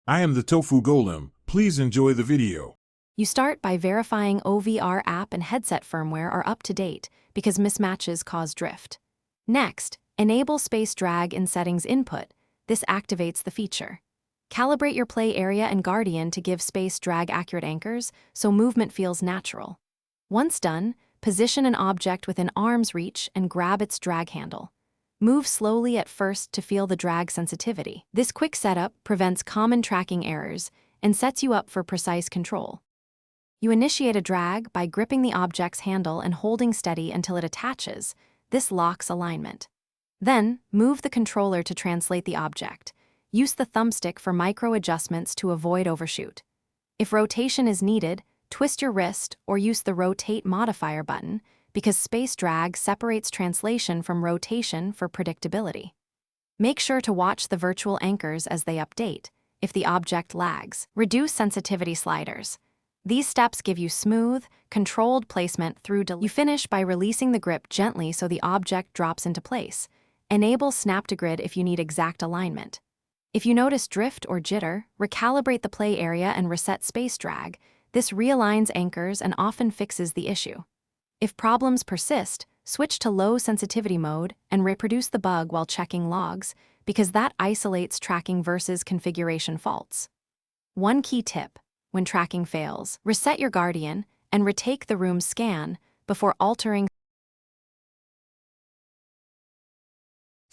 I am the Tofu Golem. Please enjoy the video. You start by verifying OVR app and headset firmware are up to date because mismatches cause drift. Next, enable space drag in settings input. This activates the feature. Calibrate your play area and guardian to give space drag accurate anchors so movement feels natural. Once done, position an object within arm's reach and grab its drag handle. Move slowly at first to feel the drag sensitivity. This quick setup prevents common tracking errors and sets you up for precise control. You initiate a drag by gripping the object's handle and holding steady until it attaches. This locks alignment. Then, move the controller to translate the object. Use the thumbstick for micro adjustments to avoid overshoot. If rotation is needed, twist your wrist or use the rotate modifier button because space drag separates translation from rotation for predictability. Make sure to watch the virtual anchors as they update. If the object lags, reduce sensitivity sliders. These steps give you smooth, controlled placement through You finish by releasing the grip gently so the object drops into place. Enable snap to grid if you need exact alignment. If you notice drift or jitter, recalibrate the play area and reset space drag. This realigns anchors and often fixes the issue. If problems persist, switch to low sensitivity mode and reproduce the bug while checking logs, because that isolates tracking versus configuration faults. One key tip: when tracking fails, reset your guardian and retake the room's scan before altering.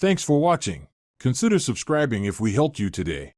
Thanks for watching. Consider subscribing if we helped you today.